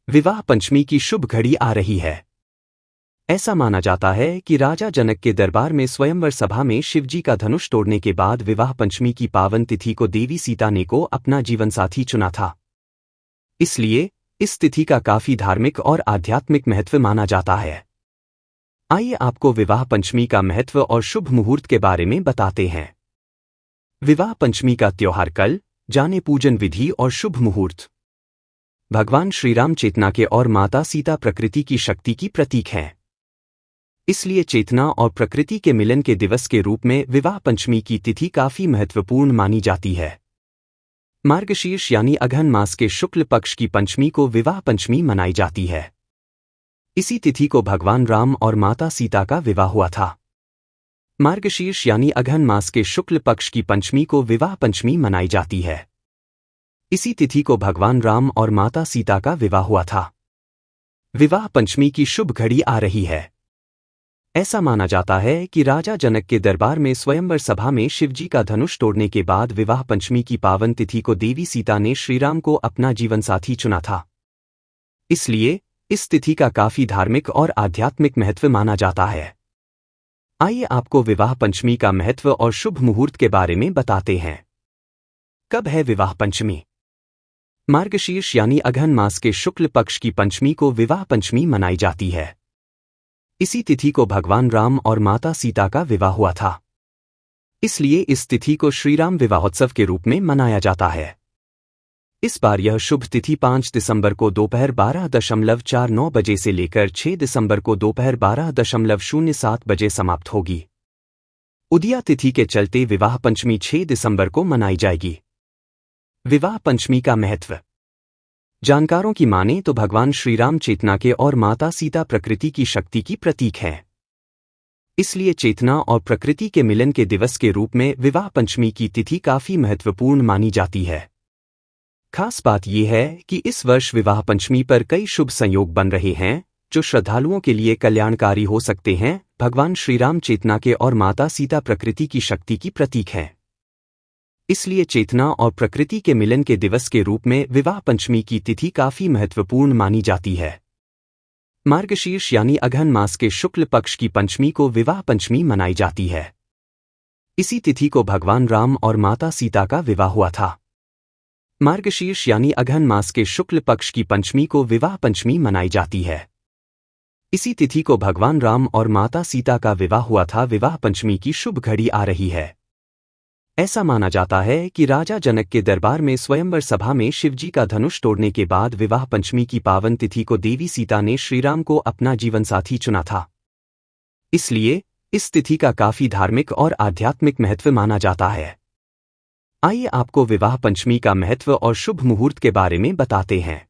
विवाह पंचमी की शुभ घड़ी आ रही है। ऐसा माना जाता है कि राजा जनक के दरबार में स्वयंवर सभा में शिवजी का धनुष तोड़ने के बाद विवाह पंचमी की पावन तिथि को देवी सीता ने को अपना जीवनसाथी चुना था। इसलिए इस तिथि का काफी धार्मिक और आध्यात्मिक महत्व माना जाता है। आइए आपको विवाह पंचमी का महत्व और शुभ मुहूर्त के बारे में बताते हैं। विवाह पंचमी का त्योहार कल, जाने पूजन विधि और शुभ मुहूर्त। भगवान श्रीराम चेतना के और माता सीता प्रकृति की शक्ति की प्रतीक हैं। इसलिए चेतना और प्रकृति के मिलन के दिवस के रूप में विवाह पंचमी की तिथि काफी महत्वपूर्ण मानी जाती है। मार्गशीर्ष यानी अघन मास के शुक्ल पक्ष की पंचमी को विवाह पंचमी मनाई जाती है। इसी तिथि को भगवान राम और माता सीता का विवाह हुआ था। मार्गशीर्ष यानी अघन मास के शुक्ल पक्ष की पंचमी को विवाह पंचमी मनाई जाती है। इसी तिथि को भगवान राम और माता सीता का विवाह हुआ था। विवाह पंचमी की शुभ घड़ी आ रही है। ऐसा माना जाता है कि राजा जनक के दरबार में स्वयंवर सभा में शिवजी का धनुष तोड़ने के बाद विवाह पंचमी की पावन तिथि को देवी सीता ने श्रीराम को अपना जीवनसाथी चुना था। इसलिए इस तिथि का काफी धार्मिक और आध्यात्मिक महत्व माना जाता है। आइए आपको विवाह पंचमी का महत्व और शुभ मुहूर्त के बारे में बताते हैं। कब है विवाह पंचमी? मार्गशीर्ष यानी अघन मास के शुक्ल पक्ष की पंचमी को विवाह पंचमी मनाई जाती है। इसी तिथि को भगवान राम और माता सीता का विवाह हुआ था। इसलिए इस तिथि को श्रीराम विवाहोत्सव के रूप में मनाया जाता है। इस बार यह शुभ तिथि 5 दिसंबर को दोपहर 12:49 बजे से लेकर 6 दिसंबर को दोपहर 12:07 बजे समाप्त होगी। उदया तिथि के चलते विवाह पंचमी 6 दिसंबर को मनाई जाएगी। विवाह पंचमी का महत्व। जानकारों की माने तो भगवान श्रीराम चेतना के और माता सीता प्रकृति की शक्ति की प्रतीक हैं। इसलिए चेतना और प्रकृति के मिलन के दिवस के रूप में विवाह पंचमी की तिथि काफी महत्वपूर्ण मानी जाती है। खास बात यह है कि इस वर्ष विवाह पंचमी पर कई शुभ संयोग बन रहे हैं, जो श्रद्धालुओं के लिए कल्याणकारी हो सकते हैं। भगवान श्रीराम चेतना के और माता सीता प्रकृति की शक्ति की प्रतीक हैं। इसलिए चेतना और प्रकृति के मिलन के दिवस के रूप में विवाह पंचमी की तिथि काफी महत्वपूर्ण मानी जाती है। मार्गशीर्ष यानी अघन मास के शुक्ल पक्ष की पंचमी को विवाह पंचमी मनाई जाती है। इसी तिथि को भगवान राम और माता सीता का विवाह हुआ था। मार्गशीर्ष यानी अघन मास के शुक्ल पक्ष की पंचमी को विवाह पंचमी मनाई जाती है। इसी तिथि को भगवान राम और माता सीता का विवाह हुआ था। विवाह पंचमी की शुभ घड़ी आ रही है। ऐसा माना जाता है कि राजा जनक के दरबार में स्वयंवर सभा में शिवजी का धनुष तोड़ने के बाद विवाह पंचमी की पावन तिथि को देवी सीता ने श्रीराम को अपना जीवनसाथी चुना था। इसलिए इस तिथि का काफी धार्मिक और आध्यात्मिक महत्व माना जाता है। आइए आपको विवाह पंचमी का महत्व और शुभ मुहूर्त के बारे में बताते हैं।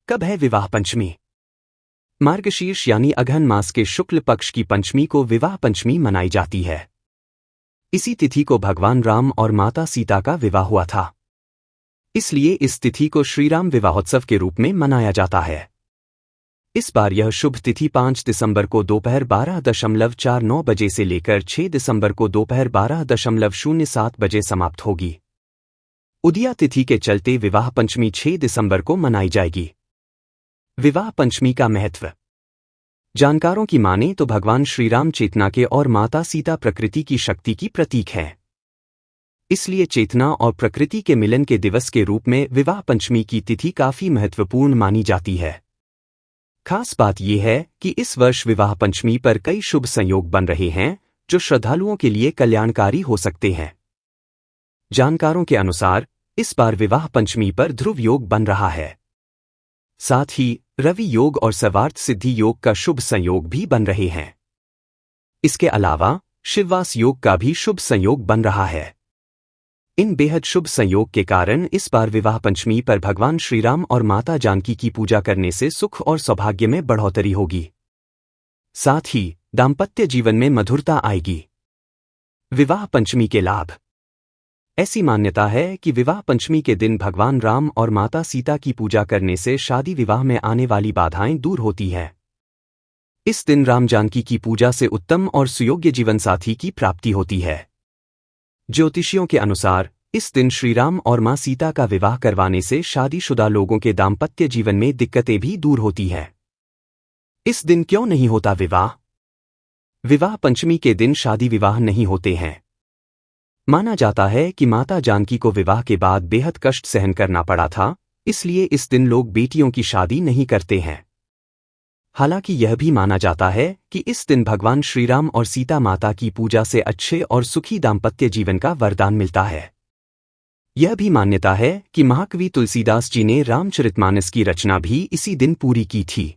कब है विवाह पंचमी? मार्गशीर्ष यानी अघन मास के शुक्ल पक्ष की पंचमी को विवाह पंचमी मनाई जाती है। इसी तिथि को भगवान राम और माता सीता का विवाह हुआ था। इसलिए इस तिथि को श्रीराम विवाहोत्सव के रूप में मनाया जाता है। इस बार यह शुभ तिथि 5 दिसंबर को दोपहर 12:49 बजे से लेकर 6 दिसंबर को दोपहर 12:07 बजे समाप्त होगी। उदया तिथि के चलते विवाह पंचमी 6 दिसंबर को मनाई जाएगी। विवाह पंचमी का महत्व। जानकारों की माने तो भगवान श्रीराम चेतना के और माता सीता प्रकृति की शक्ति की प्रतीक हैं। इसलिए चेतना और प्रकृति के मिलन के दिवस के रूप में विवाह पंचमी की तिथि काफी महत्वपूर्ण मानी जाती है। खास बात यह है कि इस वर्ष विवाह पंचमी पर कई शुभ संयोग बन रहे हैं, जो श्रद्धालुओं के लिए कल्याणकारी हो सकते हैं। जानकारों के अनुसार इस बार विवाह पंचमी पर ध्रुव योग बन रहा है। साथ ही रवि योग और सर्वार्थ सिद्धि योग का शुभ संयोग भी बन रहे हैं। इसके अलावा शिववास योग का भी शुभ संयोग बन रहा है। इन बेहद शुभ संयोग के कारण इस बार विवाह पंचमी पर भगवान श्रीराम और माता जानकी की पूजा करने से सुख और सौभाग्य में बढ़ोतरी होगी। साथ ही दाम्पत्य जीवन में मधुरता आएगी। विवाह पंचमी के लाभ। ऐसी मान्यता है कि विवाह पंचमी के दिन भगवान राम और माता सीता की पूजा करने से शादी विवाह में आने वाली बाधाएं दूर होती हैं। इस दिन राम जानकी की पूजा से उत्तम और सुयोग्य जीवनसाथी की प्राप्ति होती है। ज्योतिषियों के अनुसार इस दिन श्रीराम और मां सीता का विवाह करवाने से शादीशुदा लोगों के दाम्पत्य जीवन में दिक्कतें भी दूर होती हैं। इस दिन क्यों नहीं होता विवाह? विवाह पंचमी के दिन शादी विवाह नहीं होते हैं। माना जाता है कि माता जानकी को विवाह के बाद बेहद कष्ट सहन करना पड़ा था, इसलिए इस दिन लोग बेटियों की शादी नहीं करते हैं। हालांकि यह भी माना जाता है कि इस दिन भगवान श्रीराम और सीता माता की पूजा से अच्छे और सुखी दाम्पत्य जीवन का वरदान मिलता है। यह भी मान्यता है कि महाकवि तुलसीदास जी ने रामचरितमानस की रचना भी इसी दिन पूरी की थी।